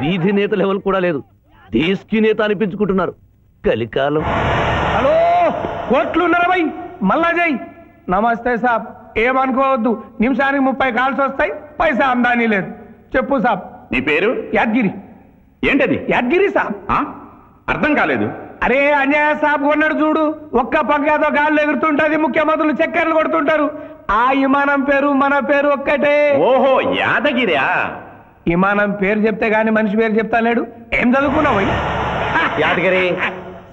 వీధి నేత లెవెల్ కూడా లేదు, దేశ్ కి నేత అనిపించుకుంటున్నారు. కలికాలం. హలో, కోట్లున్నారా భయ్? మల్లా జై. నమస్తే సాబ్. ఏమనుకోవద్దు, నిమిషానికి 30 కాల్స్ వస్తాయి, పైసా అందానీ లేదు. చెప్పు సాబ్. నీ పేరు? యాద్గిరి. ఏంటది? యాద్గిరి సాబ్. అర్థం కాలేదు. అరే అన్యాయ సాబ్ కొన్నాడు చూడు, ఒక్క పక్కతో గాల్లో ఎగురుతుంటది, ముఖ్యమంత్రులు చక్కర్లు కొడుతుంటారు. ఆ విమానం పేరు మన పేరు ఒక్కటే. ఓహో, యాదగిరియా? విమానం పేరు చెప్తే గాని మనిషి పేరు చెప్తా లేడు. ఏం చదువుకున్నావు? యాదగిరి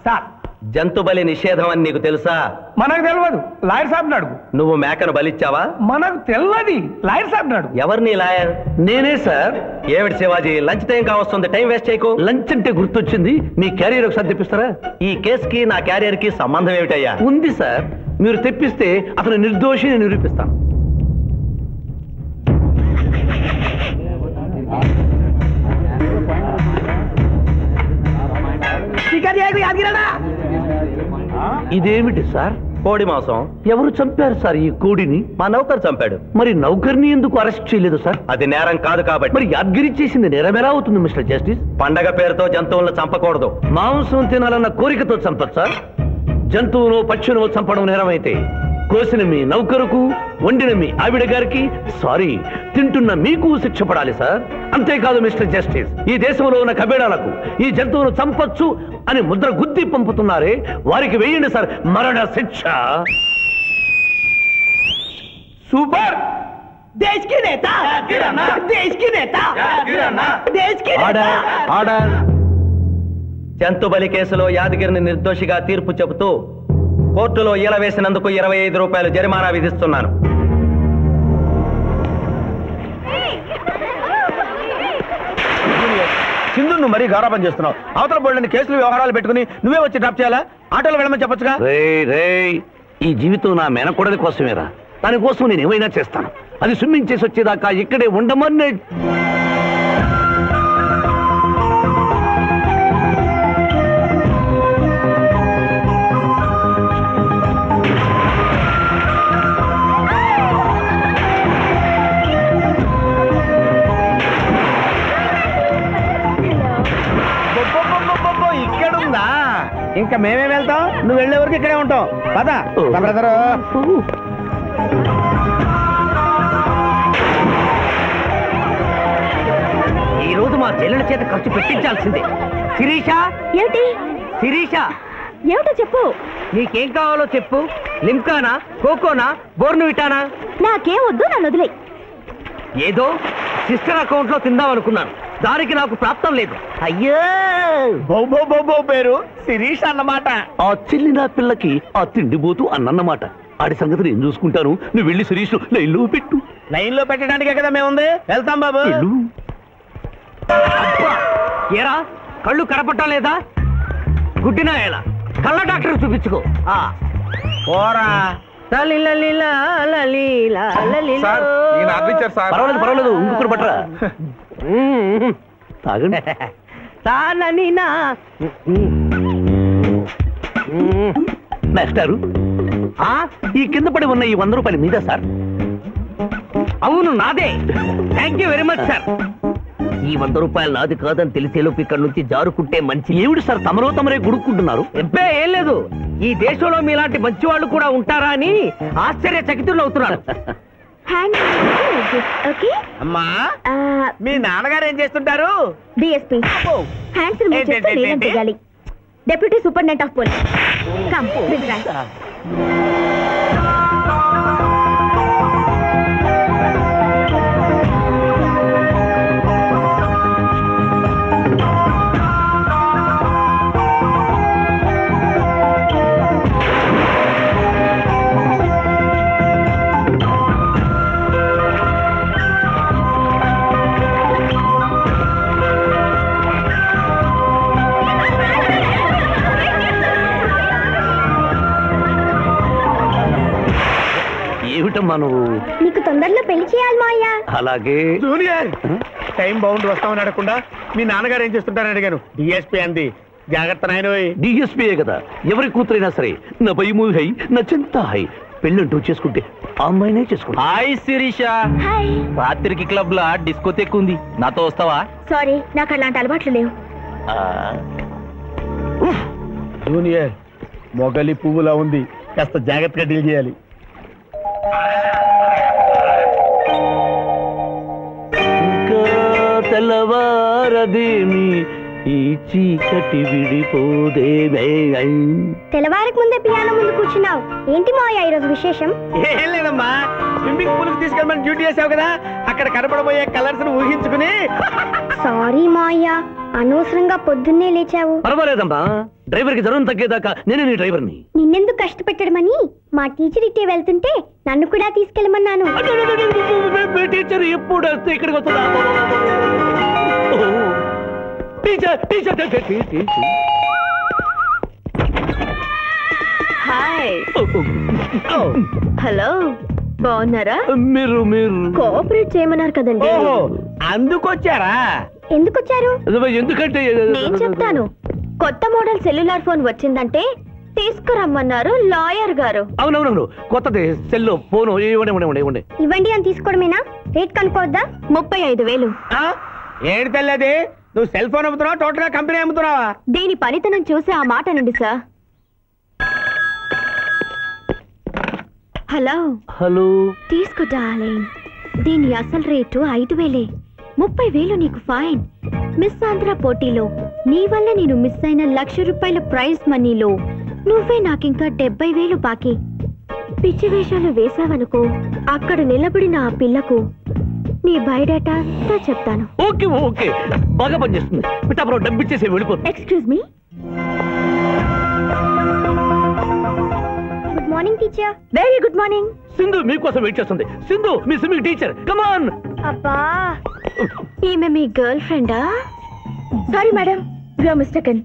సార్, జంతు బలి నిషేధం అని నీకు తెలుసా? మనకు తెలియదు, లాయర్ సాబ్ నాడు. నువ్వు మేకను బలిచ్చావా? మనకు తెలియదు, లాయర్ సాబ్ నాడు. ఎవరిని లాయర్? నేనే సార్. ఏమిటి శివాజీ, లంచ్ టైం కావస్తుంది, టైం వేస్ట్ చేయకు. లంచ్ అంటే గుర్తొచ్చింది, మీ క్యారియర్ ఒకసారి తెప్పిస్తారా? ఈ కేసుకి నా క్యారియర్ కి సంబంధం ఏమిటయ్యా? ఉంది సార్, మీరు తెప్పిస్తే అతను నిర్దోషిని నిరూపిస్తాను. ఇదేమిటి సార్? కోడి మాంసం. ఎవరు చంపారు సార్ ఈ కోడిని? మా నౌకర్ చంపాడు. మరి నౌకర్ని ఎందుకు అరెస్ట్ చేయలేదు సార్? అది నేరం కాదు కాబట్టి. మరి యాద్గిరి చేసింది నేరం ఎలా అవుతుంది మిస్టర్ జస్టిస్? పండగ పేరుతో జంతువులను చంపకూడదు. మాంసం తినాలన్న కోరికతో చంపచ్చా? జంతువును పక్షును చంపడం నేరమైతే కోసిన మీ నౌకరుకు, వండిన మీ ఆవిడ గారికి, సారీ తింటున్న మీకు శిక్ష పడాలి సార్. అంతేకాదు మిస్టర్ జస్టిస్, ఈ దేశంలో ఉన్న కబేడాలకు ఈ జంతువును చంపొచ్చు అని ముద్ర గుద్ది పంపుతున్నారే, వారికి వేయండి సార్ మరణ శిక్ష. సూపర్. देश की नेता, देश की नेता, देश की ఆర్డర్, ఆర్డర్. జంతు బలి కేసులో యాదగిరిని నిర్దోషిగా తీర్పు చెబుతూ కోర్టులో ఈల వేసినందుకు 25 రూపాయలు జరిమానా విధిస్తున్నాను. సింధు, నువ్వు మరీ గారాబం చేస్తున్నావు. అవతల బోల్డని కేసులు వ్యవహారాలు పెట్టుకుని నువ్వే వచ్చి డ్రాప్ చేయాలా? ఆటోలో వెళ్ళమని చెప్పొచ్చుగా. ఈ జీవితం నా మేనకోడలి కోసమేరా, దానికోసం నేను ఏమైనా చేస్తాను. అది స్విమ్మింగ్ చేసి వచ్చేదాకా ఇక్కడే ఉండమని. ఇక్కడుందా? ఇంకా మేమే వెళ్తాం, నువ్వు వెళ్లే వరకు ఇక్కడే ఉంటాం. పద బ్రదరు. ఈ రోజు మా చెల్లెల చేత ఖర్చు పెట్టించాల్సిందే. శిరీష. ఏమిటి? శిరీష, ఏమిటో చెప్పు. నీకేం కావాలో చెప్పు. లిమ్కానా, కోకోనా, బోర్న్విటానా? నాకేం వద్దు, నన్ను వదిలే. ఏదో సిస్టర్ అకౌంట్ లో తిందాం అనుకున్నాను, దానికి నాకు ప్రాప్తం లేదు. అయ్యో, బౌబో పేరు శిరీష్ అన్నమాట. ఆ చెల్లి నా పిల్లకి ఆ తిండిపోతూ అన్నమాట. ఆడి సంగతి నేను చూసుకుంటాను, నువ్వు వెళ్ళి శిరీష్ లైన్లో పెట్టు. లైన్లో పెట్టడానికే కదా మేముంది, వెళ్తాం బాబు. ఏరా, కళ్ళు కనపట్టం లేదా? గుడ్డినా ఎలా? కళ్ళ డాక్టర్ చూపించుకో. పోరా. పర్వాలేదు పర్వాలేదు, ఇంకొకటి పట్టరా. తాగండి. మాస్టారు, ఈ కింద పడి ఉన్న ఈ 100 రూపాయలు మీద సార్? అవును, నాదే. Thank you very much sir. ఈ 100 రూపాయలు నాది కాదని తెలిసేలోపు ఇక్కడ నుంచి జారుకుంటే మంచి. ఏమిటి సార్ తమరో తమరే గుడుక్కుంటున్నారు? ఎబ్బే ఏం లేదు, ఈ దేశంలో మీలాంటి మంచి వాళ్ళు కూడా ఉంటారా అని ఆశ్చర్యచకితులు అవుతున్నారు. అమ్మా, మీ నాన్నగారు ఏం చేస్తుంటారు? డిఎస్పీ. హ్యాండ్స్ రిమూవ్ చేస్తే నేనేం చేయాలి? Deputy superintendent of police. Come, please right. ఏమిటమ్మా నువ్వు? నీకు తొందరలో పెళ్లి చేయాలి మాయ. అలాగే. జూనియర్, టైం బౌండ్ వస్తామని అడగకుండా మీ నాన్నగారు ఏం చేస్తుంటారని అడిగాను. డిఎస్పీ అంది. జాగ్రత్త నాయన. డిఎస్పీయే కదా, ఎవరి కూతురైనా సరే నా భయము హై, నా చింత హై. పెళ్ళంటూ చేసుకుంటే ఆ అమ్మాయినే చేసుకుంటా. హాయ్ శిరీష. హాయ్. రాత్రికి క్లబ్ లా డిస్కోతెక్ ఉంది, నాతో వస్తావా? సారీ, నాకు అలాంటి అలవాట్లు లేవు. జూనియర్ మొగలి పువ్వులా ఉంది, కాస్త జాగ్రత్తగా డీల్ చేయాలి. ఇంకా తెల్లవారదేమి ఈ చీకటి విడిపోదేమే. తెల్లవారికి ముందే పియానో ముందు కూర్చున్నావు ఏంటి మావయ్య ఈరోజు విశేషం? ఏం లేదమ్మా, స్విమ్మింగ్ పూల్ కి తీసుకెళ్ళమని డ్యూటీ చేసావు కదా, అక్కడ కనపడబోయే కలర్స్ ఊహించుకుని. సారీ మావయ్య, అనవసరంగా పొద్దున్నే లేచావు. పర్వాలేదమ్మా, డ్రైవర్ కి జ్వరం తగ్గేదాకా నేనే నీ డ్రైవర్ని. నిన్నెందుకు కష్టపెట్టడమని మా టీచర్ ఇట్టే వెళ్తుంటే నన్ను కూడా తీసుకెళ్ళమన్నాను. టీచర్ ఎప్పుడు వస్తే ఇక్కడికి వస్తుందా? Teacher teacher hi. హలో, బాగున్నారా? మీరు కోఆపరేట్ చేయమన్నారు కదండి. ఓహో, అందుకొచ్చారా? ఎందుకు వచ్చారు? ఎందుకంటే నేను చెప్తాను. కొత్త మోడల్ సెల్యులార్ ఫోన్ వచ్చిందంటే తీసుకురమ్మన్నారు లాయర్ గారు. అవునవునవును, కొత్తది సెల్లో ఫోను. ఇవ్వండి. ఇవ్వండి అని తీసుకోవడమేనా? రేట్ కనుక్కోవద్దా? 35,000. ఏడు తెల్లది, నువ్వు సెల్ ఫోన్ అమ్ముతున్నావా, టోటల్ గా కంపెనీ అమ్ముతున్నావా? దీని పనితనం చూసి ఆ మాట నుండి సార్. హలో తీసుకో డార్లింగ్. దీని అసలు రేటు 5,000. 30,000 నీకు ఫైన్. మిస్ ఆంధ్ర పోటీలో నీ వల్ల నేను మిస్ అయిన ₹1,00,000 ప్రైజ్ మనీలో నువ్వే నాకింకా 70,000 బాకీ. పిచ్చి వేషాలు వేసావనుకో, అక్కడ నిలబడిన ఆ పిల్లకు నీ బయోడేటా అంతా చెప్తాను. ఓకే ఓకే, బాగా పనిచేస్తుంది. పిఠాపురం డబ్బిచ్చేసి వెళ్ళిపోతుంది. Excuse me. Good morning teacher. Very good morning. Sindhu మీకోసం వెయిట్ చేస్తుంది. సింధు మీ స్విమ్మింగ్ టీచర్, కమ్ ఆన్. అబ్బా, ఈమె మీ గర్ల్ ఫ్రెండా? Sorry madam, you are mistaken.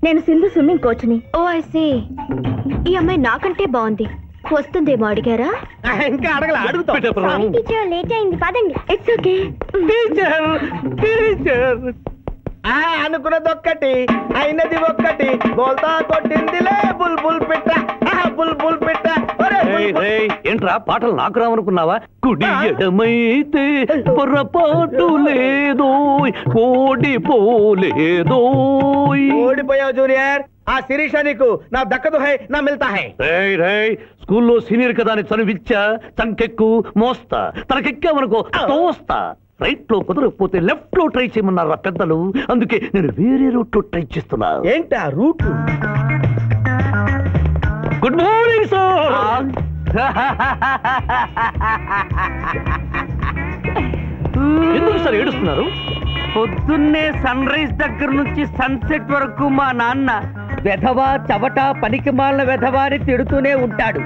నేను సింధు స్విమ్మింగ్ కోచ్ని. Oh I see. ఈ అమ్మాయి నాకంటే బాగుంది, వస్తుందేమో అడిగారా? ఇంకా అడగల, అడుగుతా. టీచర్ లేట్ అయింది, పదండి. It's okay. టీచర్ అనుకున్నది ఒక్కటి, అయినది ఒక్కటి, బోల్తా కొట్టిందిలే బుల్బుల్ పిట్ట. బుల్బుల్ పిట్ట. ఏంట్రా పాటలు నాకు రావనుకున్నావా? కుడి ఎడమైతే పొరపాటు లేదో, ఓడిపోలేదో. ఓడిపోయావు జూనియర్, ఆ శిరీష నీకు నా దక్కదు హై, నా మిల్తా హై. స్కూల్లో సీనియర్ కదా అని చనువిచ్చా, చంకెక్కు మోస్తా, తనకెక్కావనుకో తోస్తా. రైట్ లో కుదరకపోతే లెఫ్ట్ లో ట్రై చేయమన్నారు పెద్దలు, అందుకే నేను వేరే రూట్ లో ట్రై చేస్తున్నా. ఏంటా రూట్? Good morning sir. ఎందుకు సార్ ఏడుస్తున్నారు? పొద్దున్నే సన్ రైజ్ దగ్గర నుంచి సన్సెట్ వరకు మా నాన్న వెధవా చవట పనికిమాలిన వెధవా అని తిడుతూనే ఉంటాడు.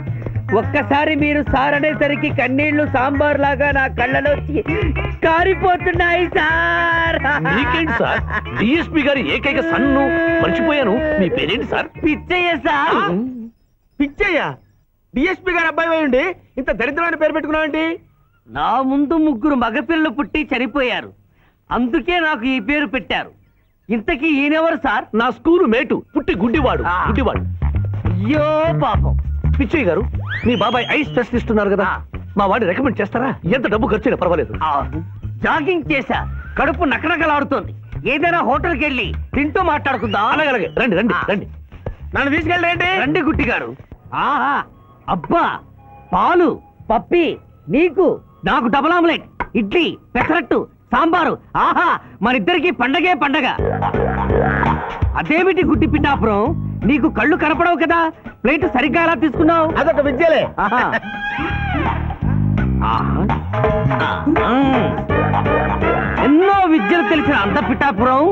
ఒక్కసారి మీరు సార్ అనేసరికి కన్నీళ్లు సాంబార్ లాగా నా కళ్ళలోకి కారిపోతున్నాయి సార్. మీకేంటి సార్, డిఎస్పీ గారి ఏకైక సన్ను మర్చిపోయాను. మీ పేరేంటి sir? Pichchayya sir. Pichchayya? DSP గారు అబ్బాయి అయ్యండి ఇంత దరిద్రమైన పేరు పెట్టుకున్నావేంటి? నా ముందు 3 మగపిల్లలు పుట్టి చనిపోయారు, అందుకే నాకు ఈ పేరు పెట్టారు. ఇంతకీ ఈయనెవరు సార్? నా స్కూలు మేటు, పుట్టి గుడ్డివాడు. అయ్యో పాపం. పిచ్చయ్య గారు, మీ బాబాయ్ ఐస్ టెస్ట్ ఇస్తున్నారు కదా, మా వాడిని రికమెండ్ చేస్తారా? ఎంత డబ్బు ఖర్చైనా పర్వాలేదు. జాగింగ్ చేశా, కడుపు నకనకలాడుతోంది. ఏదైనా హోటల్కి వెళ్ళి తింటూ మాట్లాడుకుందాం. అలాగే రండి రండి రండి. నన్ను తీసుకెళ్ళండి. రండి గుట్టి గారు. ఆహా, అబ్బా, పాలు, పప్పి, నీకు నాకు డబుల్ ఆమ్లెట్, ఇడ్లీ, పెసరట్టు, సాంబారు. ఆహా, మనిద్దరికి పండగే పండగ. అదేమిటి గుడ్డి పిఠాపురం, నీకు కళ్ళు కనపడవు కదా, ప్లేట్ సరిగ్గా ఎలా తీసుకున్నావు? అదొక విద్యలే. ఎన్నో విద్యలు తెలిసిన అంత పిఠాపురం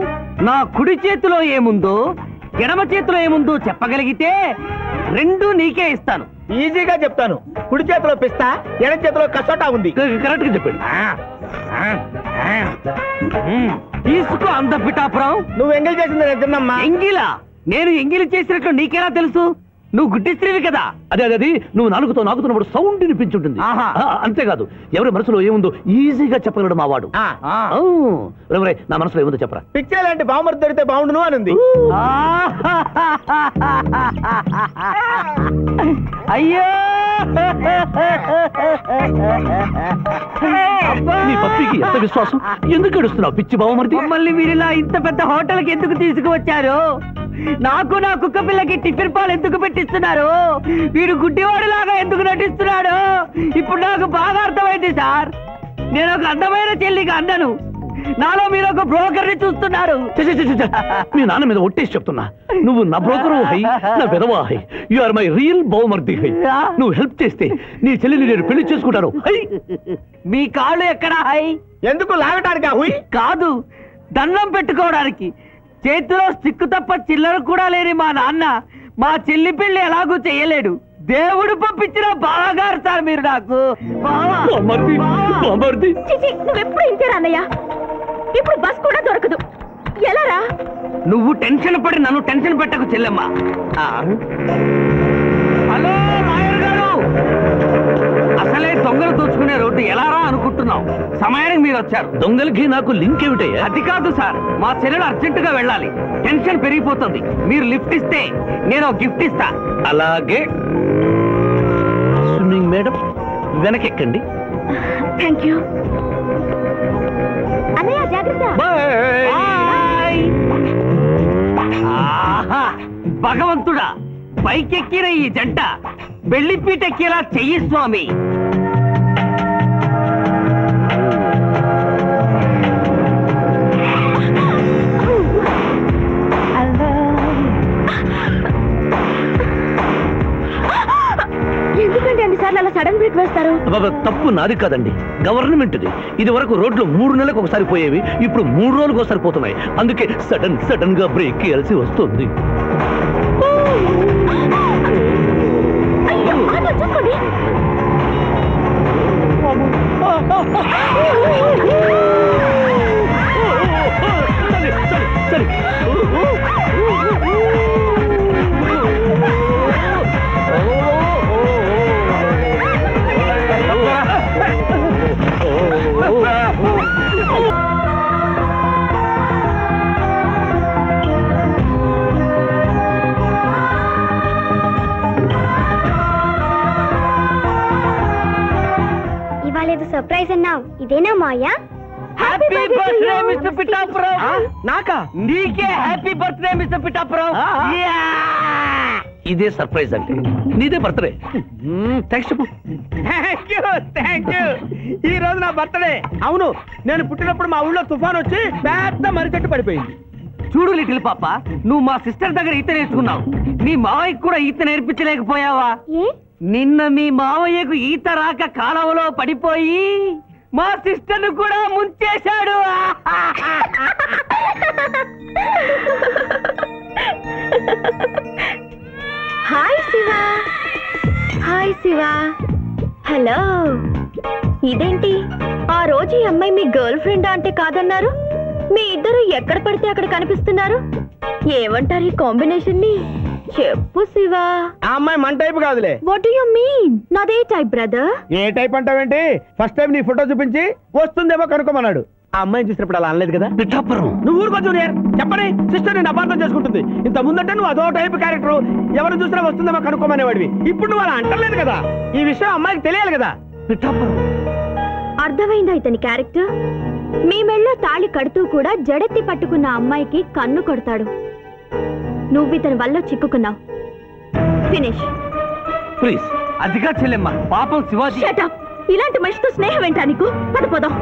నా కుడి చేతిలో ఏముందో ఎడమ చేతిలో ఏముందో చెప్పగలిగితే 2 నీకే ఇస్తాను. ఈజీగా చెప్తాను. కుడి చేతిలో పిస్తా, ఎడం చేతిలో కసోటా ఉంది. కరెక్ట్ గా చెప్పండి. తీసుకో అంత పిఠాపురం. నువ్వు ఎంగిల్ చేసింది నేను తిన్నమ్మా. ఎంగిలా? నేను ఎంగిలి చేసినట్లు నీకెలా తెలుసు? నువ్వు గుడ్డిస్త్రీవి కదా. అదే అది నువ్వు నాలుగుతో నాకుతున్నప్పుడు సౌండ్ వినిపించుంటుంది. ఆహా. అంతేకాదు ఎవరి మనసులో ఏముందో ఈజీగా చెప్పగలడు మా వాడు. నా మనసులో ఏముందో చెప్పరా. పిక్చర్ లాంటి బాంబర్ దొరికితే బాగుండును అని ఉంది. అయ్యో నీ పప్పికి ఎంత విశ్వాసం, ఎందుకు ఏడుస్తున్నావు పిచ్చి బావమరిది? మమ్మల్ని మీరిలా ఇంత పెద్ద హోటల్కి ఎందుకు తీసుకువచ్చారు? నాకు నా కుక్క పిల్లకి టిఫిన్ పాలు ఎందుకు పెట్టిస్తున్నారు? వీడు గుడ్డివాడిలాగా ఎందుకు నటిస్తున్నాడు? ఇప్పుడు నాకు బాగా అర్థమైంది సార్. నేను ఒక అందమైన చెల్లికి అందను, నాలో మీరు ఒక బ్రోకర్ ని చూస్తున్నారు. మీ నాన్న మీద ఒట్టేసి చెప్తున్నా, నువ్వు నా బ్రోకరు హై, నా విధవా హై. యు ఆర్ మై రియల్ బహుమర్ది హై. నువ్వు హెల్ప్ చేస్తే నీ చెల్లిని నేను పెళ్లి చేసుకుంటాను. మీ కాళ్ళు ఎక్కడా హై? ఎందుకు లాగటానికి హుయ్? కాదు, దండం పెట్టుకోవడానికి. చేతిలో స్టిక్కు తప్ప చిల్లర కూడా లేని మా నాన్న మా చెల్లి పెళ్లి ఎలాగూ చెయ్యలేడు. దేవుడు పంపించిన బాగారు సార్ మీరు నాకు. నువ్వెప్పుడు ఇంతేరా అన్నయ్య? ఇప్పుడు బస్ కూడా దొరకదు, ఎలారా? నువ్వు టెన్షన్ పడి నన్ను టెన్షన్ పెట్టకు చెల్లెమ్మా. హలో లాయర్ గారు, అసలే దొంగలు దోచుకునే రోడ్డు ఎలారా అనుకుంటున్నావు? సమయానికి మీరు వచ్చారు. దొంగలకి నాకు లింక్ ఏమిటయ్యా? అది కాదు సార్, మా చెల్లెలు అర్జెంటుగా వెళ్ళాలి, టెన్షన్ పెరిగిపోతుంది. మీరు లిఫ్ట్ ఇస్తే నేను గిఫ్ట్ ఇస్తా. అలాగే. స్విమ్మింగ్ మేడం వెనకెక్కండి. థ్యాంక్ యూ అన్నయ్య, జాగ్రత్త. భగవంతుడా, పైకెక్కిన ఈ జంట బెల్లిపీటెక్కేలా చెయ్యి స్వామి. ఎందుకంటే అన్నిసార్లు అలా సడన్ బ్రేక్ వేస్తారు? తప్పు నాది కాదండి, గవర్నమెంట్ది. ఇది వరకు రోడ్లు 3 నెలలకు ఒకసారి పోయేవి, ఇప్పుడు 3 రోజులకు ఒకసారి పోతున్నాయి. అందుకే సడన్ గా బ్రేక్ వేయాల్సి వస్తుంది. చూసుకోండి. సరే ఇవాళేదో సర్ప్రైజ్ అన్నావు, ఇదేనా Maya? Happy birthday mister Pithapuram. నాకా? నీకే హ్యాపీ బర్త్డే మిస్టర్ పిఠాపురం. ఇదే సర్ప్రైజ్ అంటే, నీదే బర్త్డే. థ్యాంక్స్ చెప్పు. Thank you. ఈ రోజు నా బర్త్డే. అవును, నేను పుట్టినప్పుడు మా ఊళ్ళో తుఫాన్ వచ్చి పెద్ద మర్రి చెట్టు పడిపోయింది. చూడు లిటిల్ పాప, నువ్వు మా సిస్టర్ దగ్గర ఈత నేర్చుకున్నావు, మీ మావయ్యకు కూడా ఈత నేర్పించలేకపోయావా? నిన్న మీ మావయ్యకు ఈత రాక కాలువలో పడిపోయి మా సిస్టర్ ను కూడా ముంచేశాడు. Hi Shiva. Hi Shiva. Hello. ఇదేంటి, ఆ రోజు ఈ అమ్మాయి మీ గర్ల్ ఫ్రెండ్ అంటే కాదన్నారు? మీ ఇద్దరు ఎక్కడ పడితే అక్కడ కనిపిస్తున్నారు. ఏమంటారు ఈ కాంబినేషన్ ని? చెప్పు శివ. ఆ అమ్మాయి మన టైప్ కాదులే. What do you mean? నాదే టైప్ బ్రదర్. ఏ టైప్ అంటావేంటి? ఫస్ట్ టైం నీ ఫోటో చూపించి వస్తుందేమో కనుక్కోమన్నాడు. ఆ అమ్మాయిని చూసినప్పుడు అలా అనలేదు కదా. పిఠాపురం నువ్వు ఊరుకో జూనియర్. చెప్పని సిస్టర్ నేను అపార్థం చేసుకుంటుంది. ఇంత ముందంటే నువ్వు అదో టైప్ క్యారెక్టర్, ఎవరు చూసినా వస్తుందేమో కనుక్కోమనేవాడివి. ఇప్పుడు నువ్వు అలా అంటలేదు కదా. ఈ విషయం అమ్మాయికి తెలియాలి కదా. పిఠాపురం అర్థమైందా ఇతని క్యారెక్టర్? మీ మెళ్ళో తాళి కడుతూ కూడా జడెత్తి పట్టుకున్న అమ్మాయికి కన్ను కొడతాడు. నువ్వు ఇతని వల్ల చిక్కుకున్నావు. Finish please. అదిగా చెల్లెమ్మ, పాపం శివాజీ. Shut up. ఇలాంటి మనిషితో స్నేహం ఏంటా నీకు? పదపోదాం.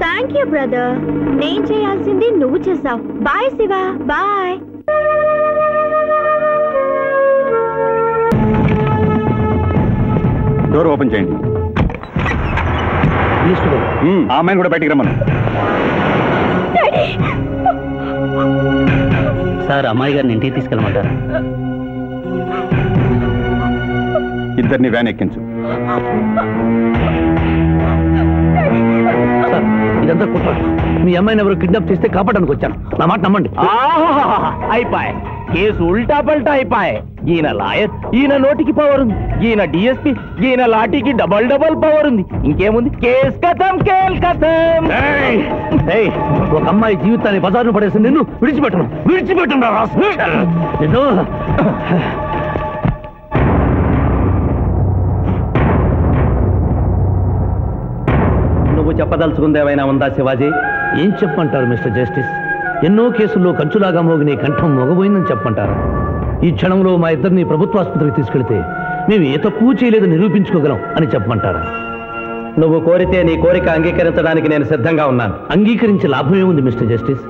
Thank you brother. నేను చేయాల్సింది నువ్వు చేసావు. Bye Shiva. Bye. Door open చేయండి. ఆ అమ్మాయిని కూడా బయటికి రమ్మను. సార్, అమ్మాయి గారిని ఇంటికి తీసుకెళ్ళమంటారా? ఇద్దరిని వ్యాన్ ఎక్కించు. సార్, ఇదంతా కుట్ర. మీ అమ్మాయిని ఎవరు కిడ్నాప్ చేస్తే కాపాడడానికి వచ్చాను. నా మాట నమ్మండి. అయిపోయి కేసు ఉల్టా పల్టా అయిపోయి. ఈయన లాయర్, ఈయన నోటికి పవర్ ఉంది, ఈయన డిఎస్పి, ఈయన లాఠీకి డబల్ పవర్ ఉంది. ఇంకేముంది? కేస్ కథం కేల్ కథం. ఒక అమ్మాయి జీవితాన్ని బజారును పడేసి నిన్ను విడిచిపెట్టను నిన్ను. నువ్వు చెప్పదలుచుకుంది ఏమైనా ఉందా శివాజీ? ఏం చెప్పంటారు మిస్టర్ జస్టిస్? ఎన్నో కేసుల్లో కంచులాగా మోగిన కంఠం మొగబోయిందని చెప్పంటారా? ఈ క్షణంలో మా ఇద్దరిని ప్రభుత్వ ఆసుపత్రికి తీసుకెళ్తే మేము ఏ తప్పు చేయలేదని నిరూపించుకోగలం అని చెప్పమంటారా? నువ్వు కోరితే నీ కోరిక అంగీకరించడానికి నేను సిద్ధంగా ఉన్నాను. అంగీకరించే లాభమే ఉంది మిస్టర్ జస్టిస్.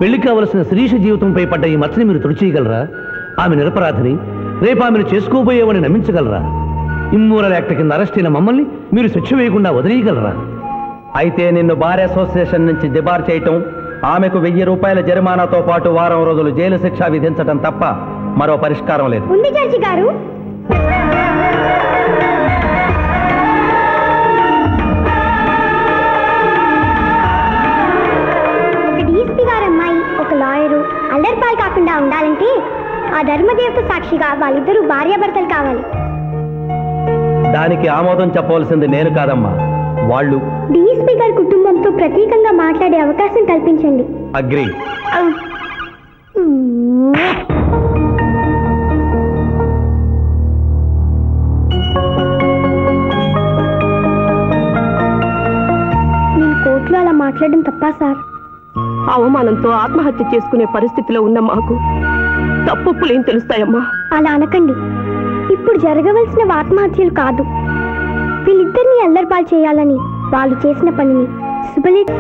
పెళ్లి కావలసిన శిరీష జీవితంపై పడ్డ ఈ మచ్చని మీరు తుడిచేయగలరా? ఆమె నిరపరాధిని, రేపు ఆమెను చేసుకోబోయేవని నమ్మించగలరా? ఇమ్మోరల్ యాక్ట్ కింద అరెస్ట్ అయిన మమ్మల్ని మీరు శిక్ష వేయకుండా వదిలేయగలరా? అయితే నిన్ను బార్ అసోసియేషన్ నుంచి డిబార్ చేయటం, ఆమెకు 1000 రూపాయల జరిమానాతో పాటు వారం రోజులు జైలు శిక్ష విధించటం తప్ప మరో పరిష్కారం లేదు. ఉంది జడ్జి గారు. ఒక డిఎస్పీ గారు అమ్మాయి ఒక లాయరు అల్లరిపాలు కాకుండా ఉండాలంటే ఆ ధర్మదేవత సాక్షిగా వాళ్ళిద్దరూ భార్యాభర్తలు కావాలి. దానికి ఆమోదం చెప్పవలసింది నేను కాదమ్మా, వాళ్ళు. డిఎస్పీ గారి కుటుంబంతో ప్రత్యేకంగా మాట్లాడే అవకాశం కల్పించండి. అగ్రీ. నేను కోర్టులో అలా మాట్లాడడం తప్పా సార్? అవమానంతో ఆత్మహత్య చేసుకునే పరిస్థితిలో ఉన్న మాకు తప్పులేం తెలుస్తాయమ్మా? అలా అనకండి. ఇప్పుడు జరగవలసిన ఆత్మహత్యలు కాదు, వీళ్ళిద్దరిని అల్లరిపాలు చేయాలని వాళ్ళు చేసిన పనిని శుభలేఖ.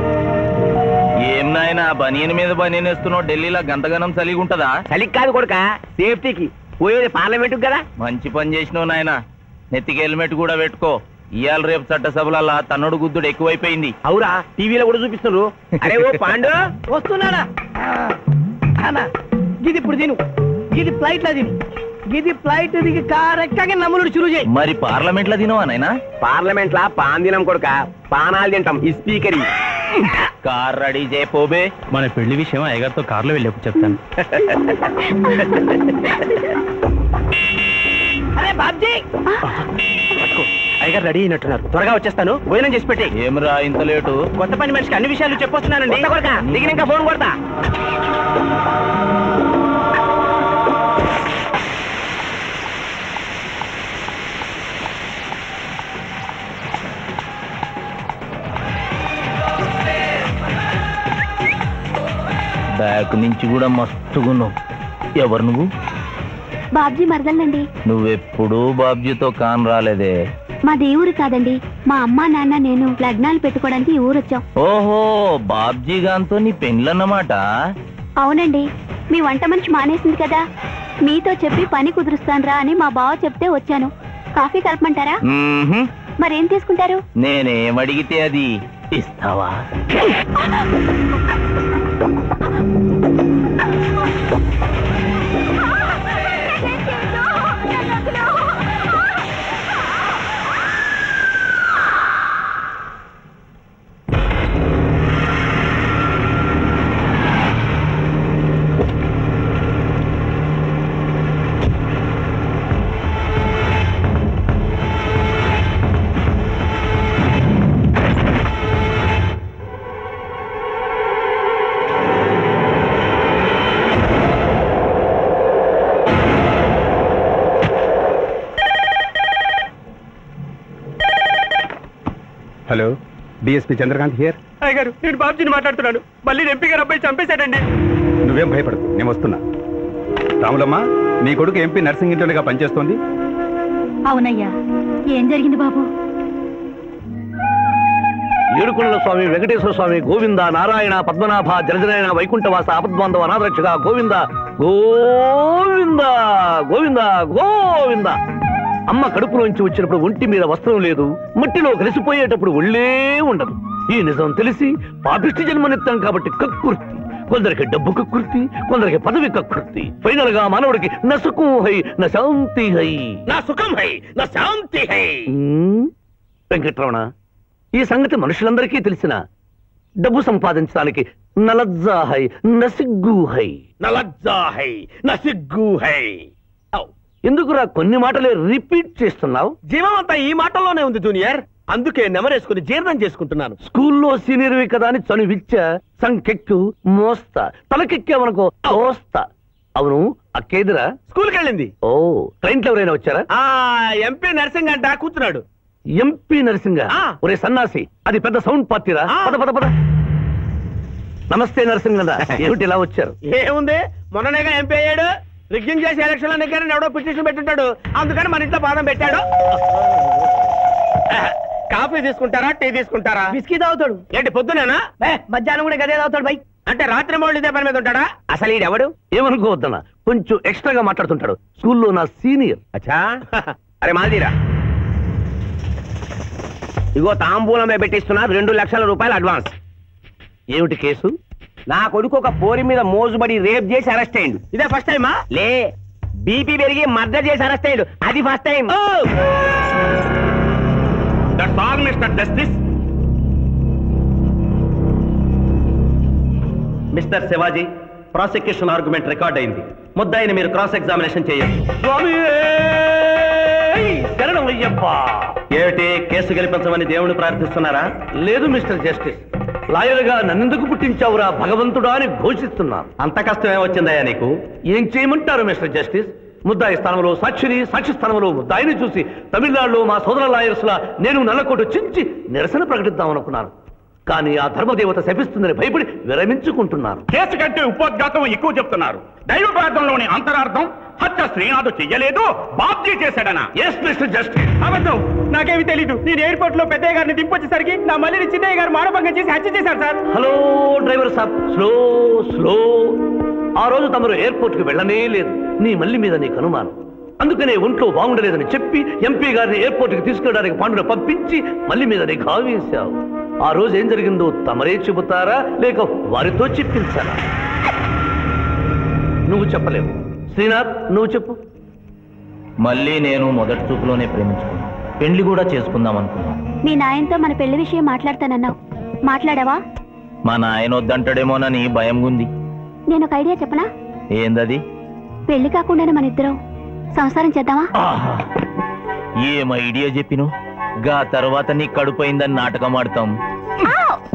ఏం నాయనా బనీన్ మీద బనీన్ వేస్తున్నావు? ఢిల్లీలో గంతగనం చలిగి ఉంటదా? చలికి కాదు కొడుక, సేఫ్టీకి. పోయేది పార్లమెంట్ కదా. మంచి పని చేసినావు నాయనా. నెత్తికి హెల్మెట్ కూడా పెట్టుకో. ఇవాళ రేపు చట్టసభల తన్నుడు గుద్దుడు ఎక్కువైపోయింది. అవురా, టీవీలో కూడా చూపిస్తున్నారు. అరే ఓ పాండు వస్తున్నానా? గిది ఇప్పుడు తిను, గిది ఫ్లైట్ లో తిను, గిది ఫ్లైట్ దిగి కారెక్కగా నమ్ములుడు చురు చేయి. మరి పార్లమెంట్ లో తినవా నాయనా? పార్లమెంట్ లా పాన్ తినం కొడుక, పానాలు తింటాం. ఈ స్పీకర్ కార్ రెడీ చేయపోబే. మన పెళ్లి విషయం అయ్యగారితో కార్లో వెళ్ళేప్పుడు చెప్తాను. అరే బాబ్జీ, అయ్యగారు రెడీ అయినట్టున్నారు, త్వరగా వచ్చేస్తాను. భోజనం చేసి పెట్టి. ఏమరా ఇంత లేటు? కొత్త పని మనిషికి అన్ని విషయాలు చెప్పొస్తున్నానండి. దిగినాక ఫోన్ కొడతా. బ్యాక్ నుంచి కూడా మస్తుగున్నావు. ఎవరు నువ్వు? బాబ్జీ మరదలండి. నువ్వెప్పుడు బాబ్జీతో కాన్ రాలేదే. మా దేవురు కాదండి, మా అమ్మ నాన్న నేను లగ్నాలు పెట్టుకోవడానికి ఈ ఊరు వచ్చాం. ఓహో, బాబ్జీ గాంతో నీ పెండ్లన్నమాట. అవునండి, మీ వంట మనిషి మానేసింది కదా, మీతో చెప్పి పని కుదురుస్తాను రా అని మా బావ చెప్తే వచ్చాను. కాఫీ కలపమంటారా? మరేం తీసుకుంటారు? నేనేమడిగితే అది ఇస్తావా? Hello, DSP Chandrakanth here. అయ్యగారు, నేను బాబ్జీని మాట్లాడుతున్నాను. మళ్ళీ ఎంపీ గారు అబ్బాయి చంపేశాడండి. నువ్వేం భయపడదు, నేను వస్తున్నా. రాములమ్మ, నీ కొడుకు ఎంపీ నర్సింగ్ ఇంటర్గా పనిచేస్తోంది. అవునయ్యా, ఏం జరిగింది బాబు? ఏడుకొండల స్వామి, వెంకటేశ్వర స్వామి, గోవింద, నారాయణ, పద్మనాభ, జలజనాయన, వైకుంఠవాస, ఆపద్బాంధవ, అనాథరక్షక, గోవింద గోవింద గోవింద గోవింద. అమ్మ కడుపులోంచి వచ్చినప్పుడు ఒంటి మీద వస్త్రం లేదు, మట్టిలో కలిసిపోయేటప్పుడు ఒళ్ళే ఉండదు. ఈ నిజం తెలిసి పాపిష్టి జన్మనిత్తాం కాబట్టి కక్కుర్తి. కొందరికి డబ్బు కక్కుర్తి, కొందరికి పదవి కక్కుర్తి. ఫైనల్ గా మానవుడికి నా సుఖం హై, నా శాంతి హై. నా సుఖం హై, నా శాంతి హై. వెంకటరమణ, ఈ సంగతి మనుషులందరికీ తెలిసిన డబ్బు సంపాదించడానికి నలజ్జా హై, నసిగ్గు హై. నలజ్జా హై, నసిగ్గు హై. ఎందుకురా కొన్ని మాటలే రిపీట్ చేస్తున్నావు? జీవం అంతా ఈ మాటల్లోనే ఉంది జూనియర్, అందుకే నెమరేసుకుని జీర్ణం చేసుకుంటున్నాను. స్కూల్లో సీనియర్వి కదా అని చనువిచ్చ సంకెక్కు మోస్తా, తలకెక్కావనుకో మోస్తా. అవును, అక్కేదిరా స్కూల్కి వెళ్ళింది. ఓ, ట్రైన్లో ఎవరైనా వచ్చారా? ఎంపీ నర్సింగ్ అంట కూర్చున్నాడు. ఎంపీ నరసింగ? ఒరే సన్నాసి, అది పెద్ద సౌండ్ పార్టీరా. పద పద పద. నమస్తే నరసింగ, ఏమిటి ఇలా వచ్చారు? ఏముంది, మొన్ననేగా ఎంపీ అయ్యాడు, రిగ్గింగ్ చేసి ఎలక్షన్ నెగ్గారని ఎవడో పిటిషన్ పెట్టుంటాడు, అందుకని మన ఇంట్లో పాదం పెట్టాడు. కాఫీ తీసుకుంటారా, టీ తీసుకుంటారా? బిస్కీ తాగుతాడు. ఏంటి పొద్దునేనా? మధ్యాహ్నం కూడా గదే తాగుతాడు బై. అంటే రాత్రి మోళ్ళు ఇదే పని మీద ఉంటాడా? అసలు ఈడెవడు? ఏమనుకోవద్దన్నా, కొంచెం ఎక్స్ట్రాగా మాట్లాడుతుంటాడు. స్కూల్లో నా సీనియర్. అచ్చా, అరే మాదిరా, ఇగో తాంబూలమే పెట్టిస్తున్నా, 2 లక్షల రూపాయలు అడ్వాన్స్. ఏమిటి కేసు? నా కొడుకు ఒక పోరి మీద మోజుబడి రేప్ చేసి అరెస్ట్ అయ్యిండు. ఇదే ఫస్ట్ టైమా? లే, బీపీ పెరిగి మర్డర్ చేసి అరెస్ట్ అయ్యాడు, అది first time. That's all mister justice. Mister Shivaji, prosecution argument record అయింది. ముద్దాయిని మీరు క్రాస్ ఎగ్జామినేషన్ చేయండి. ఏమిటి, కేసు గెలిపించమని దేవుని ప్రార్థిస్తున్నారా? లేదు మిస్టర్ జస్టిస్, లాయర్గా నన్నెందుకు పుట్టించావురా భగవంతుడా అని ఘోషిస్తున్నాను. అంత కష్టమే వచ్చిందయ్యా నీకు? ఏం చేయమంటారు మిస్టర్ జస్టిస్? ముద్దాయి స్థానంలో సాక్షిని, సాక్షి స్థానంలో ముద్దాయిని చూసి తమిళనాడులో మా సోదర లాయర్స్ లా నేను నల్లకోటు చించి నిరసన ప్రకటిద్దామనుకున్నాను. కానీ ఆ ధర్మదేవత శపిస్తుందని భయపడి విరమించుకుంటున్నాను. కేసు కంటే ఉపోద్ఘాతం ఎక్కువ చెప్తున్నారు. దైవ ప్రార్థనలోని అంతరార్థం హత్య శ్రీనాథ్ చెయ్యలేదు, బాబ్జీ చేశాడనా? Yes mister justice. అబద్ధం, నాకేమి తెలీదు. నేను ఎయిర్పోర్ట్ లో పెద్దయ్య గారిని దింపొచ్చేసరికి నా మళ్ళీ చిన్నయ్య గారు మానభంగం చేసి హత్య చేశారు సార్. హలో డ్రైవర్ సాబ్, స్లో స్లో. ఆ రోజు తమరు ఎయిర్పోర్ట్ కి వెళ్ళనే లేదు. నీ మల్లి మీద నీకు అనుమానం, అందుకనే ఒంట్లో బాగుండలేదని చెప్పి ఎంపీ గారిని ఎయిర్పోర్ట్ కి తీసుకెళ్ళడానికి పాండును పంపించి మల్లి మీద నీకు ఆవేశావు. ఆ రోజు ఏం జరిగిందో తమరే చెబుతారా, లేక వారితో చెప్పించారా? నువ్వు చెప్పలేవు. శ్రీనాథ్, నువ్వు చెప్పు. మళ్ళీ నేను మొదటి చూపులోనే ప్రేమించుకున్నాను, పెళ్లి కూడా చేసుకుందాం అనుకున్నాను. మీ నాయనతో మన పెళ్లి విషయం మాట్లాడతానన్నావు, మాట్లాడావా? మా నాయన వద్దంటాడేమోనని భయం ఉంది. నేను ఒక ఐడియా చెప్పనా? ఏందది? పెళ్లి కాకుండానే మన ఇద్దరం సంసారం చేద్దామా? ఏం ఐడియా చెప్పిను? గా తర్వాత నీ కడుపోయిందని నాటకం ఆడతాం.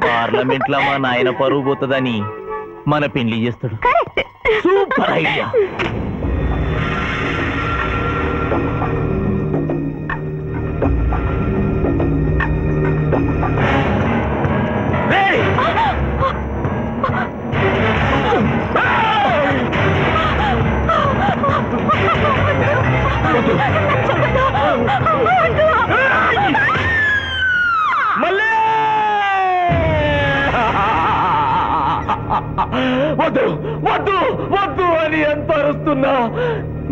పార్లమెంట్ లో మా నాయన పరువు పోతుందని మన పెళ్లి చేస్తాడు. Super idea. వద్దు వద్దు వద్దు అని ఎంత అరుస్తున్నా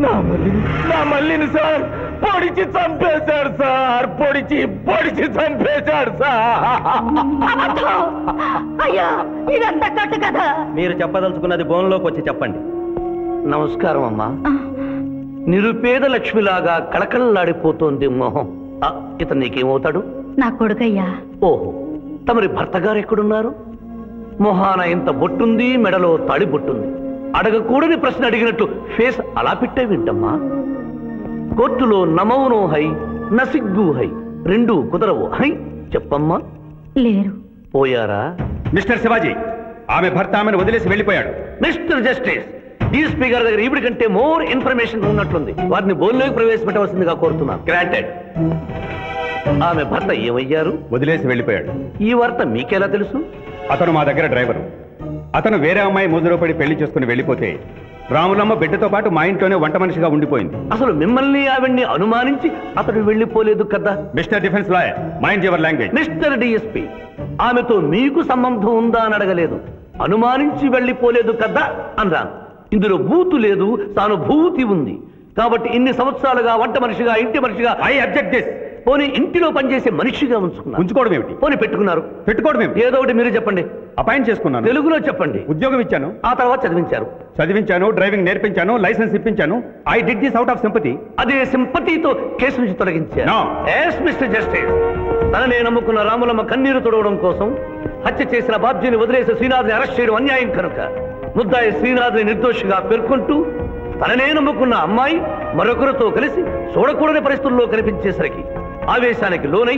నా మల్లిని సార్ పొడిచి చంపేశాడు సార్. పొడిచి చంపేశాడు సార్. అయ్యా, ఇదంతా కట్టు కదా. మీరు చెప్పదలుచుకున్నది బోన్లోకి వచ్చి చెప్పండి. నమస్కారం అమ్మా. నిరుపేద లక్ష్మిలాగా కళకళలాడిపోతోంది మొహం. ఇతను నీకేమవుతాడు? నా కొడుకయ్యా. ఓహో, తమరి భర్త గారు ఎక్కడున్నారు? మొహాన ఇంత బొట్టుంది, మెడలో తాడి బొట్టుంది. అడగకూడని ప్రశ్న అడిగినట్టు ఫేస్ అలా పెట్టే వింటమ్మా. కోర్టులో నమౌనో హై, నసిగ్గు హై, రెండు కుదరవు హై. చెప్పమ్మా. లేరు. పోయారా? మిస్టర్ శివాజీ, ఆమె భర్త ఆమెను వదిలేసి వెళ్ళిపోయాడు. మిస్టర్ జస్టిస్, డీఎస్పీ గారి దగ్గర ఈవిడి కంటే మోర్ ఇన్ఫర్మేషన్ ఉన్నట్లుంది. వారిని బోన్లోకి ప్రవేశపెట్టవలసిందిగా కోరుతున్నాను. గ్రాంటెడ్. ఆమె భర్త ఏమయ్యారు? వదిలేసి వెళ్ళిపోయాడు. ఈ వార్త మీకెలా తెలుసు? అతను మా దగ్గర డ్రైవరు. అతను వేరే అమ్మాయి ముద్రలో పడి పెళ్లి చేసుకుని వెళ్ళిపోతే రాములమ్మ బిడ్డతో పాటు మా ఇంట్లోనే వంట మనిషిగా ఉండిపోయింది. అసలు మిమ్మల్ని ఆవిడ్ని అనుమానించి అతడు వెళ్ళిపోలేదు కదా? Mister defence lawyer, mind your language. Mister DSP, ఆమెతో మీకు సంబంధం ఉందా అని అడగలేదు, అనుమానించి వెళ్ళిపోలేదు కదా అన్నాను. ఇందులో బూతు లేదు, తాను భూతి ఉంది. కాబట్టి ఇన్ని సంవత్సరాలుగా వంట మనిషిగా, ఇంటి మనిషిగా, ఐ అబ్జెక్ట్ దిస్. పోనీ ఇంటిలో పనిచేసే మనిషిగా ఉంచుకోవడం ఏమిటి? పోనీ పెట్టుకున్నారు. పెట్టుకోవడం ఏమిటి? ఏదో ఒకటి మీరు చెప్పండి. అపాయింట్ చేసుకున్నాను. తెలుగులో చెప్పండి. ఉద్యోగం ఇచ్చాను. ఆ తర్వాత చదివించారు. డ్రైవింగ్ నేర్పించాను, లైసెన్స్ ఇప్పించాను. I did this out of sympathy. అదే సింపతితో కేసు నుంచి తొలగించారు. No. Yes, Mr. Justice. తననే నమ్ముకున్న రాములమ్మ కన్నీరు తొడవడం కోసం హత్య చేసిన బాబ్జీని వదిలేసి శ్రీనాథ్ని అరెస్ట్ చేయడం అన్యాయం కనుక ముద్దాయి శ్రీనాథ్ని నిర్దోషిగా పేర్కొంటూ తననే నమ్ముకున్న అమ్మాయి మరొకరితో కలిసి చూడకూడని పరిస్థితుల్లో కనిపించేసరికి ఆవేశానికి లోనై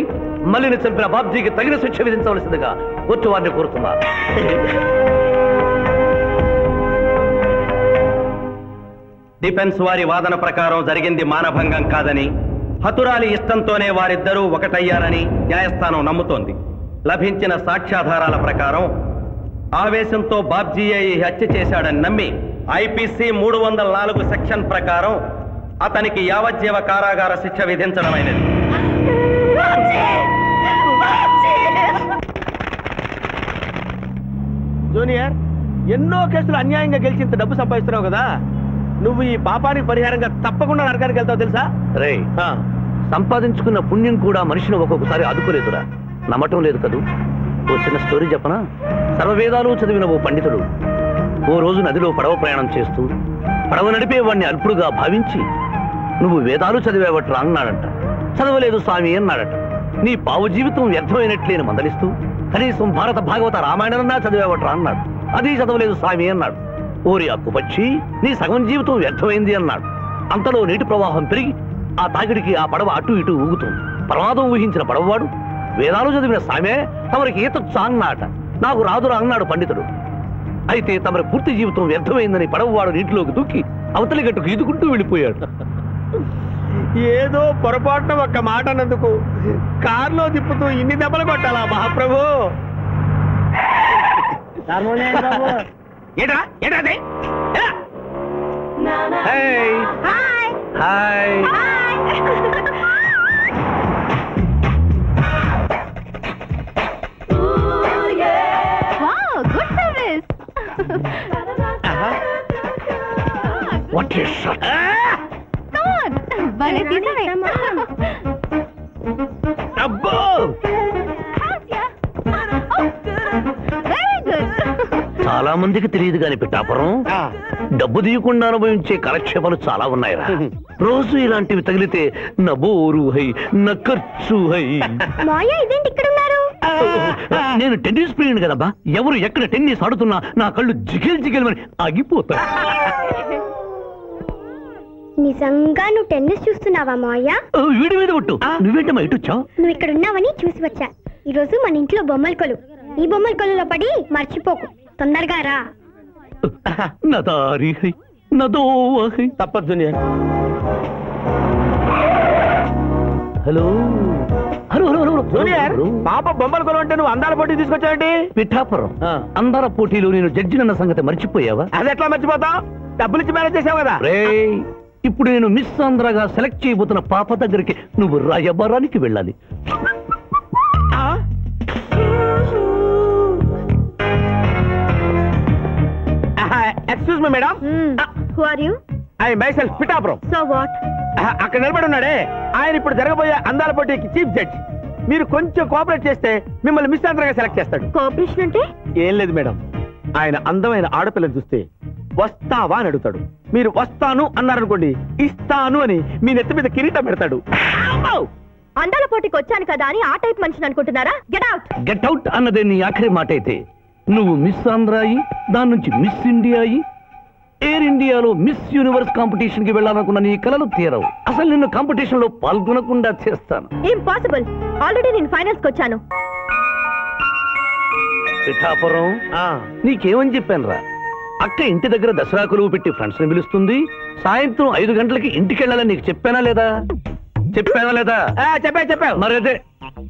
మల్లిని చంపిన బాబ్జీకి తగిన శిక్ష విధించవలసిందిగా కోర్టు వారిని కోరుతున్నారు. డిఫెన్స్ వారి వాదన ప్రకారం జరిగింది మానభంగం కాదని, హతురాలి ఇష్టంతోనే వారిద్దరూ ఒకటయ్యారని న్యాయస్థానం నమ్ముతోంది. లభించిన సాక్ష్యాధారాల ప్రకారం ఆవేశంతో బాబ్జీయే ఈ హత్య చేశాడని నమ్మి ఐపీసీ 304 సెక్షన్ ప్రకారం అతనికి యావజ్జీవ కారాగార శిక్ష విధించడమైనది. జూనియర్, ఎన్నో కేసులు అన్యాయంగా గెలిచి ఇంత డబ్బు సంపాదిస్తున్నావు కదా, నువ్వు ఈ పాపానికి పరిహారంగా తప్పకుండా నరకానికి వెళ్తావు తెలుసా? రే, సంపాదించుకున్న పుణ్యం కూడా మనిషిని ఒక్కొక్కసారి ఆదుకోలేదురా. నమ్మటం లేదు కదూ. ఓ చిన్న స్టోరీ చెప్పనా? సర్వవేదాలు చదివిన ఓ పండితుడు ఓ రోజు నదిలో పడవ ప్రయాణం చేస్తూ పడవ నడిపే వాడిని అల్పుడుగా భావించి, నువ్వు వేదాలు చదివేవట్రా అన్నాడంట. చదవలేదు స్వామి అన్నాడట. నీ పావు జీవితం వ్యర్థమైనట్లేని మందలిస్తూ, కనీసం భారత భాగవత రామాయణన్నా చదివేవట్రా అన్నాడు. అది చదవలేదు స్వామి అన్నాడు. ఓరి అక్కుపక్షి, నీ సగం జీవితం వ్యర్థమైంది అన్నాడు. అంతలో నీటి ప్రవాహం పెరిగి ఆ తాకిడికి ఆ పడవ అటు ఇటు ఊగుతుంది. ప్రమాదం ఊహించిన పడవవాడు, వేదాలు చదివిన సామే తమరికి ఈతొచ్చా అన్నాట. నాకు రాదురా అన్నాడు పండితుడు. అయితే తమరి పూర్తి జీవితం వ్యర్థమైందని పడవవాడు నీటిలోకి దూకి అవతలి గట్టుకు ఈదుకుంటూ వెళ్ళిపోయాడు. ఏదో పొరపాటున ఒక్క మాట అన్నందుకు కారులో తిప్పుతూ ఇన్ని దెబ్బలు కొట్టాలా మహాప్రభు? Hi. What is that? Come on. Bale తీసవే. అబ్బో! Very good. చాలా మందికి తెలియదు కాని పిఠాపురం, డబ్బు తీయకుండా అనుభవించే కాలక్షేపాలు చాలా ఉన్నాయిరా. రోజు ఇలాంటివి తగిలితే నా బోరు హై, నా ఖర్చు హై. మాయా ఇదేంటి ఇక్కడ ఉన్నారు? నేను టెన్నిస్ ప్లేయర్ కదబ్బా. ఎవరు ఎక్కడ టెన్నిస్ ఆడుతున్నా నా కళ్ళు జిగిల్ జిగిల్మని ఆగిపోతాయి. నిజంగా నువ్వు టెన్నిస్ చూస్తున్నావా మాయా? వీడి మీద ఒట్టు. నువ్వేంటమ్మా ఇటు వచ్చావు? నువ్వు ఇక్కడ ఉన్నావని చూసి వచ్చా. ఈ రోజు మన ఇంట్లో బొమ్మల కొలు. ఈ బొమ్మల కొలులో పడి మర్చిపోకు. తొందరగా రా. నదారి హై, నదోవ హై. తప్పదు junior. Hello hello hello hello junior, పాప బొమ్మల కొలు అంటే నువ్వు అందాల పోటీ తీసుకొచ్చావండి? పిఠాపురం, అందాల పోటీలో నేను జడ్జినన్న సంగతి మర్చిపోయావా? అది ఎట్లా మర్చిపోతావు? డబ్బులిచ్చి మేనేజ్ చేసావు కదా. రేయ్, ఇప్పుడు నేను మిస్ ఆంధ్రగా సెలెక్ట్ చేయబోతున్న పాప దగ్గరికి నువ్వు రాయబారానికి వెళ్ళాలి. Excuse me madam. Who are you? I myself Pithapuram. So what? అక్కడ నిలబడి ఉన్నాడే ఆయన ఇప్పుడు జరగబోయే అందాల పోటీకి చీఫ్ జడ్జ్. మీరు కొంచెం కోఆపరేట్ చేస్తే మిమ్మల్ని మిస్ ఆంధ్రగా సెలెక్ట్ చేస్తాడు. కోఆపరేషన్ అంటే? ఏం లేదు మేడం, ఆయన అందమైన ఆడపిల్లని చూస్తే వస్తావా అని అడుగుతాడు. మీరు వస్తాను అన్నారనుకోండి, ఇస్తాను అని మీ నెత్తి మీద కిరీటం పెడతాడు. అందాల పోటీకి వచ్చాను కదా అని ఆ టైప్ మనిషిని అనుకుంటున్నారా? Get out. గెట్ అవుట్ అన్నదే నీ ఆఖరి మాట అయితే, నువ్వు మిస్ ఆంధ్ర అయ్యి దాని నుంచి మిస్ ఇండియా అయ్యి ఎయిర్ ఇండియాలో మిస్ యూనివర్స్ కాంపిటీషన్ కి వెళ్ళాలనుకున్న నీ కలలు తీరవు. అసలు నిన్ను కాంపిటీషన్ లో పాల్గొనకుండా చేస్తాను. ఇంపాసిబుల్. ఆల్రెడీ నేను ఫైనల్స్ కి వచ్చాను. పిఠాపురం, నీకేమని చెప్పాను రా? అక్క ఇంటి దగ్గర దసరా కొలువు పెట్టి ఫ్రెండ్స్ ని పిలుస్తుంది. సాయంత్రం 5 గంటలకి ఇంటికి వెళ్ళాలని నీకు చెప్పానా లేదా? చెప్పావు. మరి అదే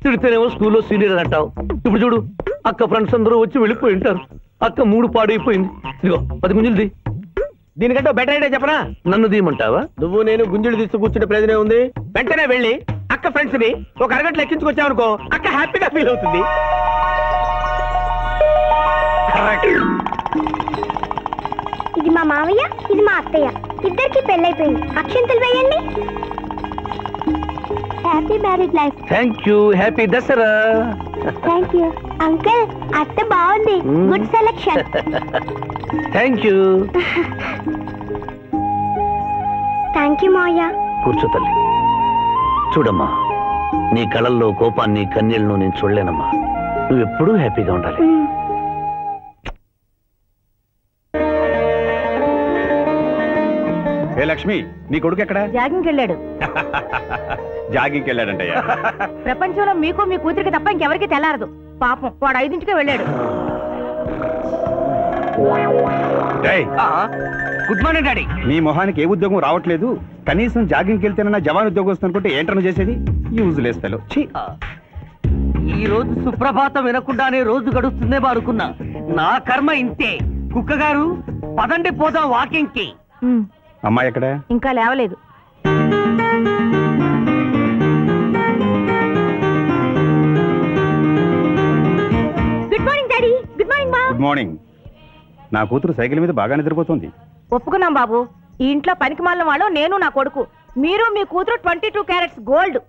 తిడితేనేమో స్కూల్లో సీనియర్ అని అంటావు. ఇప్పుడు చూడు, అక్క ఫ్రెండ్స్ అందరూ వచ్చి వెళ్ళిపోయి ఉంటారు. అక్క మూడు పాడైపోయింది. ఇదిగో 10 గుంజులు. దీనికంటే బెటర్ ఐడియా చెప్పనా? నన్ను తీయమంటావా? నువ్వు నేను గుంజులు తీస్తూ కూర్చుంటే ప్రయోజనం ఉంది. వెంటనే వెళ్ళి అక్క ఫ్రెండ్స్ ని ఒక అరగంటలో ఎక్కించుకొచ్చావనుకో, అక్క హ్యాపీగా ఫీల్ అవుతుంది. ఇది మా మావయ్య, ఇది మా అత్తయ్య. ఇద్దరికి పెళ్ళైపోయింది. అక్షంతలు వేయండి. Happy marriage life. Thank you. Happy Dasara. Thank you uncle. అత్త బాగుంది. Good selection. Thank you. Thank you మావయ్య. కూర్చో తల్లి. చూడమ్మా, నీ కళల్లో కోపాన్ని కన్నీళ్లను నేను చూడలేనమ్మా. నువ్వెప్పుడూ హ్యాపీగా ఉండాలి. ఏ లక్ష్మి, నీ కొడుకు ఎక్కడ? జాగింగ్కి వెళ్ళాడు. జాగింగ్కి వెళ్ళాడంటయ్యా. ప్రపంచంలో మీకు మీ కూతురికి తప్ప ఇంకెవరికి తెల్లారదు. పాపం వాడు 5ంటికే వెళ్ళాడు. Good morning daddy. నీ మొహానికి ఏ ఉద్యోగం రావట్లేదు, కనీసం జాగింగ్కి వెళ్తేనన్నా జవాన్ ఉద్యోగం వస్తుంది అనుకుంటే ఏంటన్నా చేసేది? యూజ్ లేస్తాలో. ఈ రోజు సుప్రభాతం వినకుండానే రోజు గడుస్తుందేమో అనుకున్నా. నా కర్మ ఇంతే. కుక్క గారు పదండి పోదాం వాకింగ్ కి. అమ్మాయి ఎక్కడ? ఇంకా లేవలేదు. Good morning daddy. Good morning మా. Good morning. నా కూతురు సైకిల్ మీద బాగా నిద్రపోతుంది. ఒప్పుకున్నాం బాబు. ఈ ఇంట్లో పనికిమాలిన వాళ్ళు నేను, నా కొడుకు. మీరు మీ కూతురు 22 క్యారెట్స్ గోల్డ్.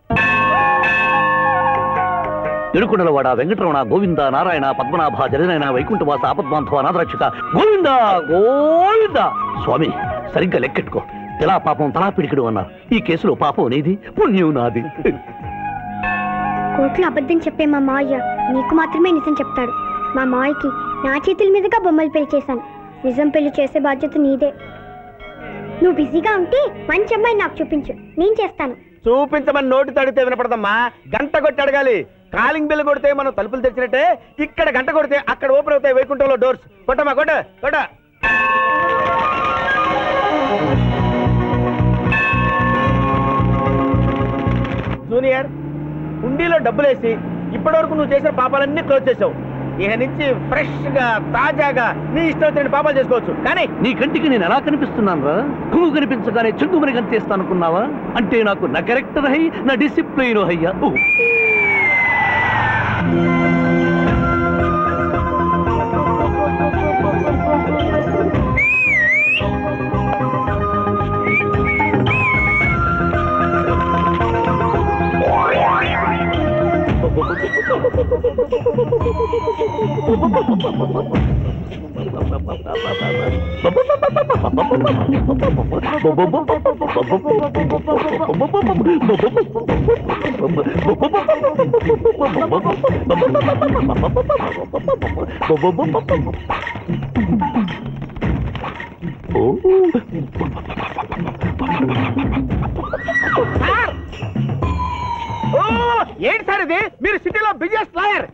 ఎడుకుడలవాడ వెంకటరమణ గోవింద నారాయణ పద్మనాభ జగనైన వైకుంఠవాస ఆపద్బాంధవ నాథరక్షక గోవింద గోవింద. స్వామి సరిగ్గా లెక్కెట్టుకో. ఎలా పాపం తలా పిడికిడు అన్నారు. ఈ కేసులో పాపం నీది, పుణ్యం నాది. కోర్టులో అబద్ధం చెప్పే మా మావయ్య నీకు మాత్రమే నిజం చెప్తాడు. మా మావయ్యకి నా చేతుల మీదుగా బొమ్మలు పెళ్లి చేశాను. నిజం పెళ్లి చేసే బాధ్యత నీదే. నువ్వు బిజీగా ఉంటే మంచి అమ్మాయి నాకు చూపించు, నేను చేస్తాను. చూపించమని నోటి తడితే వినపడదమ్మా. గంట కొట్టి అడగాలి. కాలింగ్ బిల్ కొడితే మనం తలుపులు తెచ్చినట్టే ఇక్కడ గంట కొడితే అక్కడ ఓపెన్ అవుతాయి వైకుంఠంలో డోర్స్. కొట్టమ్మా, కొట్ట కొట్ట. జూనియర్, హుండీలో డబ్బులేసి ఇప్పటివరకు నువ్వు చేసిన పాపాలన్నీ క్లోజ్ చేసావు. ఇక నుంచి ఫ్రెష్ గా తాజాగా నీ ఇష్టం వచ్చిన పాపాలు చేసుకోవచ్చు. కానీ నీ కంటికి నేను ఎలా కనిపిస్తున్నాను రా? పువ్వు కనిపించగానే చుంగుమని కనిపిస్తాను అనుకున్నావా? అంటే నాకు నా క్యారెక్టర్ హై, నా డిసిప్లైన్ హయ్యా. ఏంటి సార్ ఇది? మీరు సిటీలో బిజినెస్ లాయర్,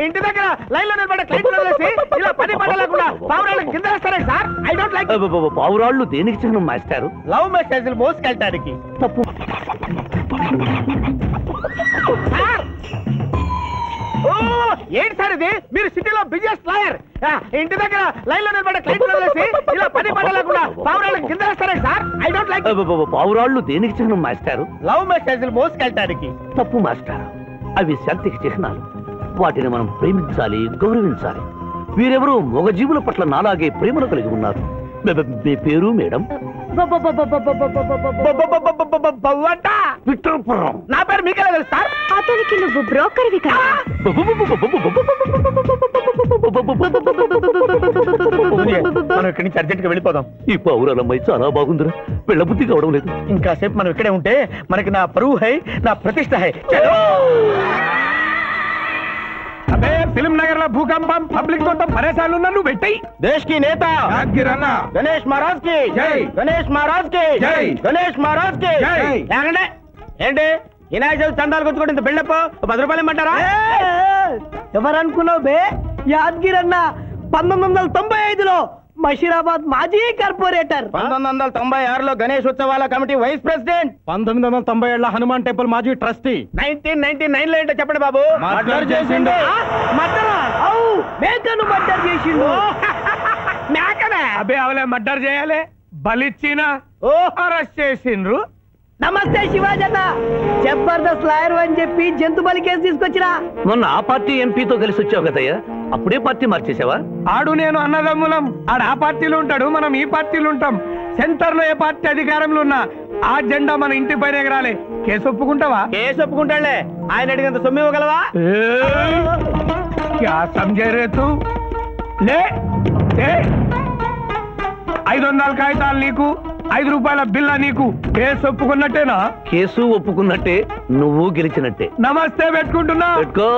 ఇంటి దగ్గర లైన్ లో నిలబడే క్లయింట్ వదిలేసి ఇలా పని పడలేకుండా పావురాళ్ళకి కింద వేస్తారే సార్. I don't like. పావురాళ్ళు దేనికి చిహ్నం మాస్టారు? లవ్ మెసేజ్లు మోసుకెళ్ళటానికి. తప్పు. ఏంటి సార్ ఇది? మీరు సిటీలో బిజినెస్ లాయర్, ఇంటి దగ్గర లైన్ లో నిలబడే క్లయింట్ వదిలేసి ఇలా పని పడలేకుండా పావురాళ్ళకి కింద వేస్తారే సార్. I don't like. పావురాళ్ళు దేనికి చిహ్నం మాస్టారు? లవ్ మెసేజ్లు మోసుకెళ్ళటానికి. తప్పు మాస్టర్. అవి శాంతికి చిహ్నాలు. వాటిని మనం ప్రేమించాలి, గౌరవించాలి. వీరెవరూ మగజీవుల పట్ల నాలాగే ప్రేమను కలిగి ఉన్నారు. మీ పేరు మేడం? విక్టర్పురం. నా పేరు మీకెలా తెలుసు సార్? అతనికి నువ్వు బ్రోకర్వి కదా. మనం ఇక్కడి నుంచి అర్జెంట్ గా వెళ్ళిపోదాం. ఈ పౌరాలమ్మాయి చాలా బాగుందిరా. వెళ్ళబుద్ధి కావడం లేదు. ఇంకాసేపు మనం ఇక్కడే ఉంటే మనకి నా పరువు హై, నా ప్రతిష్ట హై. అబే ఫిల్మ్ నగర్ లో భూకంపం, పబ్లిక్ మొత్తం పరేషాన్లు ఉన్నా నువ్వు పెట్టాయి. దేశ్ కి నేత గణేష్ మహారాజ్ కి జై, గణేష్ మహారాజ్ కి జై, గణేష్ మహారాజ్ కి జై. ఏంటి వినాయక చవితి చందాలు కొట్టుకోండి, ఇంత బిల్డప్ 10 రూపాయలు ఇమ్మంటారా? ఎవరనుకున్నావు బే? యాద్గిరన్న 1995లో మషీరాబాద్ మాజీ కార్పొరేటర్. 1996లో గణేష్ ఉత్సవాల committee vice president. 1997 Hanuman temple మాజీ ట్రస్టీ. 1999లో ఏంటో చెప్పండి బాబు. మర్డర్ చేసిండు. మేకను మర్డర్ చేసిండు. మేకనే? అబే అవలే మర్డర్ చేయాలి. బలిచ్చిన అరెస్ట్ చేసిండ్రు. నమస్తే శివాజన్న. జబర్దస్త్ లాయర్ అని చెప్పి జంతు బలి కేసు తీసుకొచ్చిరా. మొన్న ఆ పార్టీ ఎంపీతో కలిసి వచ్చావు కదయ్యా, అప్పుడే పార్టీ మార్చేసావా? ఆడు నేను అన్నదమ్ములం. ఆడు ఆ పార్టీలో ఉంటాడు, మనం ఈ పార్టీలో ఉంటాం. సెంటర్ లో ఏ పార్టీ అధికారంలో ఉన్నా ఆ జెండా మన ఇంటి పైన ఎగరాలి. కేసు ఒప్పుకుంటావా? కేసు ఒప్పుకుంటాడులే. ఆయన అడిగినంత సొమ్ము ఇవ్వగలవా? క్యా సంజయ్ రే తూ? లే 500 కాగితాలు నీకు, 5 రూపాయల బిల్ల నీకు. కేసు ఒప్పుకున్నట్టేనా? కేసు ఒప్పుకున్నట్టే, నువ్వు గెలిచినట్టే. నమస్తే పెట్టుకుంటున్నా. పెట్టుకో.